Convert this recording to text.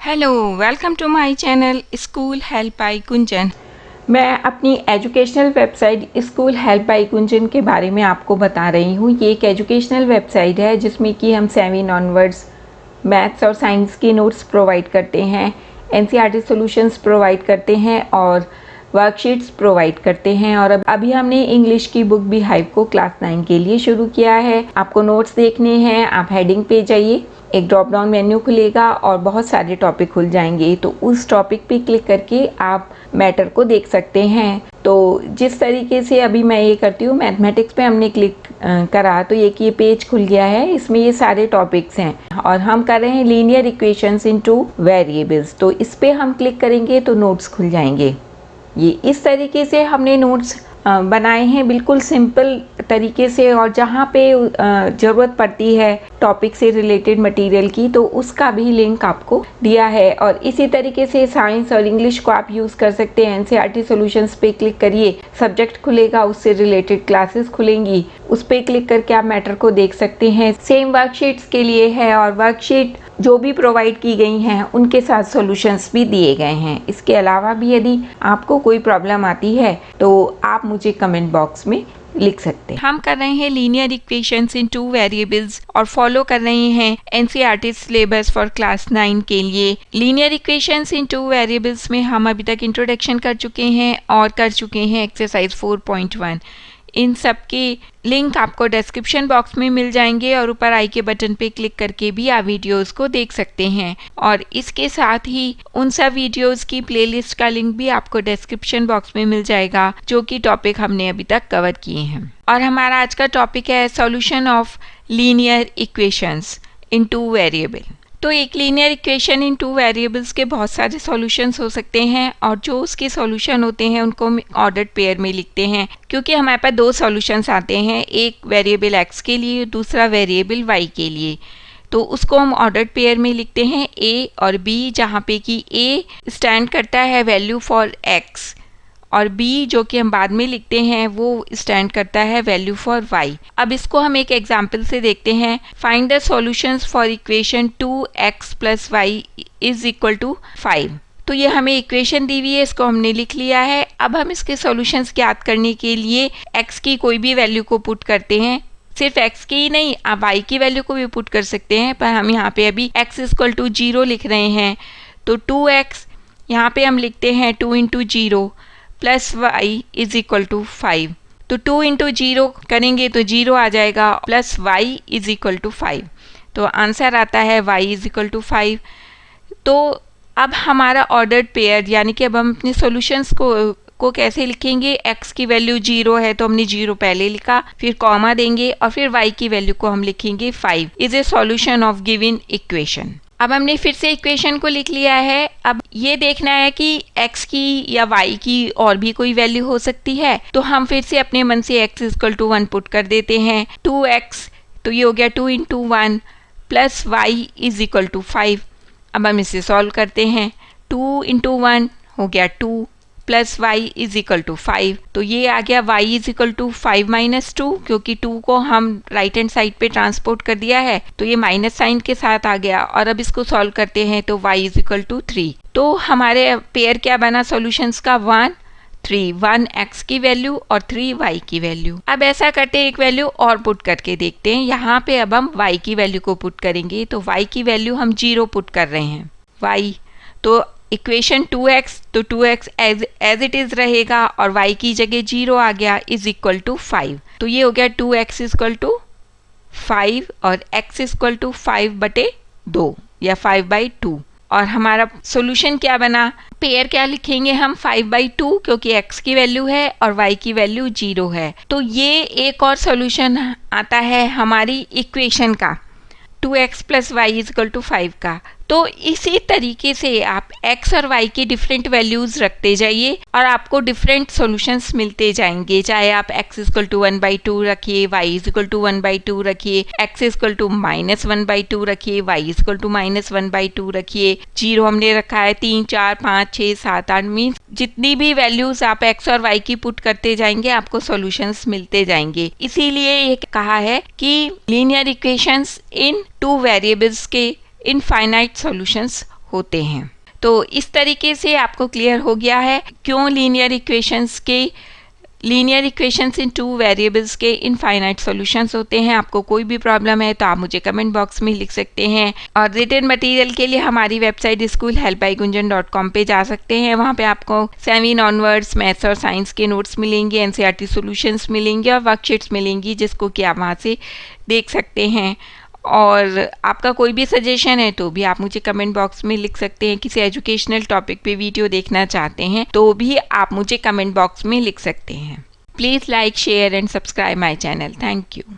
Hello, welcome to my channel school help by Kunjan. मैं अपनी educational website school help by Kunjan के बारे में आपको बता रही हूँ। ये एक एजुकेशनल वेबसाइट है जिसमें कि हम 7 ऑनवर्ड्स मैथ्स और साइंस के नोट्स प्रोवाइड करते हैं, एनसीईआरटी सॉल्यूशंस प्रोवाइड करते हैं और वर्कशीट्स प्रोवाइड करते हैं। और अभी हमने इंग्लिश की बुक भी हाइव को क्लास 9 के लिए शुरू किया है। आपको नोट्स देखने हैं, आप हेडिंग पे जाइए, एक ड्रॉप डाउन मेन्यू खुलेगा और बहुत सारे टॉपिक खुल जाएंगे। तो उस टॉपिक पे क्लिक करके आप मैटर को देख सकते हैं। तो जिस तरीके से अभी मैं ये करती हूँ, मैथमेटिक्स पे हमने क्लिक करा तो ये पेज खुल गया है। इसमें ये सारे टॉपिक्स हैं और हम कर रहे हैं लीनियर इक्वेशंस इनटू वेरिएबल्स। तो इस पे हम क्लिक करेंगे तो नोट्स खुल जाएंगे। ये इस तरीके से हमने नोट्स बनाए हैं, बिल्कुल सिंपल तरीके से। और जहाँ पे ज़रूरत पड़ती है टॉपिक से रिलेटेड मटेरियल की, तो उसका भी लिंक आपको दिया है। और इसी तरीके से साइंस और इंग्लिश को आप यूज़ कर सकते हैं। एनसीईआरटी सॉल्यूशंस पे क्लिक करिए, सब्जेक्ट खुलेगा, उससे रिलेटेड क्लासेस खुलेंगी, उस पर क्लिक करके आप मैटर को देख सकते हैं। सेम वर्कशीट्स के लिए है और वर्कशीट जो भी प्रोवाइड की गई हैं उनके साथ सॉल्यूशंस भी दिए गए हैं। इसके अलावा भी यदि आपको कोई प्रॉब्लम आती है तो आप मुझे कमेंट बॉक्स में लिख सकते हैं। हम कर रहे हैं लीनियर इक्वेशंस इन 2 वेरिएबल्स और फॉलो कर रहे हैं एनसीईआरटी सिलेबस फॉर क्लास 9 के लिए। लीनियर इक्वेशंस इन 2 वेरिएबल्स में हम अभी तक इंट्रोडक्शन कर चुके हैं और कर चुके हैं एक्सरसाइज 4.1। इन सब के लिंक आपको डिस्क्रिप्शन बॉक्स में मिल जाएंगे और ऊपर आई के बटन पे क्लिक करके भी आप वीडियोस को देख सकते हैं। और इसके साथ ही उन सब वीडियोस की प्लेलिस्ट का लिंक भी आपको डिस्क्रिप्शन बॉक्स में मिल जाएगा, जो कि टॉपिक हमने अभी तक कवर किए हैं। और हमारा आज का टॉपिक है solution of linear equations in 2 variable. तो एक लीनियर इक्वेशन इन 2 वेरिएबल्स के बहुत सारे सॉल्यूशंस हो सकते हैं और जो उसके सॉल्यूशन होते हैं उनको हम ऑर्डर्ड पेयर में लिखते हैं, क्योंकि हमारे पास 2 सॉल्यूशंस आते हैं, एक वेरिएबल x के लिए, दूसरा वेरिएबल y के लिए। तो उसको हम ऑर्डर्ड पेयर में लिखते हैं a और b, जहाँ पे कि a स्टैंड करता है वैल्यू फॉर x और b जो कि हम बाद में लिखते हैं वो स्टैंड करता है वैल्यू फॉर y। अब इसको हम एक एग्जांपल से देखते हैं। Find the solutions for equation 2x + y = 5। तो ये हमें इक्वेशन दी हुई है, इसको हमने लिख लिया है। अब हम इसके सॉल्यूशंस ज्ञात करने के लिए x की कोई भी वैल्यू को पुट करते हैं। सिर्फ x की ही नहीं, आप y की वैल्यू को भी पुट कर सकते हैं, पर हम यहाँ पे अभी x = 0 लिख रहे हैं। तो 2x यहाँ पे हम लिखते हैं 2 × 0 + y = 5। तो 2 × 0 करेंगे तो 0 आ जाएगा, प्लस y = 5। तो आंसर आता है y = 5। तो अब हमारा ऑर्डर्ड पेयर, यानी कि अब हम अपने सॉल्यूशंस को कैसे लिखेंगे। x की वैल्यू 0 है तो हमने 0 पहले लिखा, फिर कॉमा देंगे और फिर y की वैल्यू को हम लिखेंगे 5 is a solution of given equation. अब हमने फिर से इक्वेशन को लिख लिया है। अब ये देखना है कि x की या y की और भी कोई वैल्यू हो सकती है, तो हम फिर से अपने मन से x = 1 पुट कर देते हैं। 2x तो ये हो गया 2 × 1 + y = 5। अब हम इसे सॉल्व करते हैं। 2 × 1 हो गया 2 + y = 5। तो ये आ गया y = 5 - 2, क्योंकि 2 को हम राइट हैंड साइड पे ट्रांसपोर्ट कर दिया है तो ये माइनस साइन के साथ आ गया। और अब इसको सॉल्व करते हैं तो y = 3। तो हमारे पेयर क्या बना सॉल्यूशंस का, 1 3, 1 x की वैल्यू और 3 y की वैल्यू। अब ऐसा करते हैं, एक वैल्यू और पुट करके देखते हैं। यहाँ पे अब हम y की वैल्यू को पुट करेंगे, तो y की वैल्यू हम 0 पुट कर रहे हैं। y तो इक्वेशन 2x तो 2x एज इट इज रहेगा और y की जगह 0 आ गया = 5। तो ये हो गया 2x = 5 और x = 5/2 या 5/2। और हमारा सॉल्यूशन क्या बना, पेयर क्या लिखेंगे हम, 5/2, क्योंकि x की वैल्यू है और y की वैल्यू 0 है। तो ये एक और सॉल्यूशन आता है हमारी इक्वेशन का, 2x + y = 5 का। तो इसी तरीके से आप x और y की डिफरेंट वैल्यूज़ रखते जाइए और आपको डिफरेंट सॉल्यूशंस मिलते जाएंगे। चाहे आप x = 1/2 रखिए, y = 1/2 रखिए, x = -1/2 रखिए, y = -1/2 रखिए, 0 हमने रखा है, 3 4 5 6 7 8 मीन्स जितनी भी वैल्यूज़ आप x और y की पुट करते जाएंगे आपको सॉल्यूशंस मिलते जाएंगे। इसीलिए ये कहा है कि लीनियर इक्वेशंस इन 2 वेरिएबल्स के इनफाइनाइट सॉल्यूशंस होते हैं। तो इस तरीके से आपको क्लियर हो गया है क्यों लीनियर इक्वेशंस इन 2 वेरिएबल्स के इनफाइनाइट सॉल्यूशंस होते हैं। आपको कोई भी प्रॉब्लम है तो आप मुझे कमेंट बॉक्स में लिख सकते हैं, और रिटन मटेरियल के लिए हमारी वेबसाइट schoolhelpbygunjan.com पे जा सकते हैं। वहाँ पे आपको 7 ऑनवर्ड्स मैथ्स और साइंस के नोट्स मिलेंगे, एनसीईआरटी सॉल्यूशंस मिलेंगे और वर्कशीट्स मिलेंगी, जिसको कि आप वहाँ से देख सकते हैं। और आपका कोई भी सजेशन है तो भी आप मुझे कमेंट बॉक्स में लिख सकते हैं। किसी एजुकेशनल टॉपिक पे वीडियो देखना चाहते हैं तो भी आप मुझे कमेंट बॉक्स में लिख सकते हैं। Please like, share and subscribe my channel. Thank you.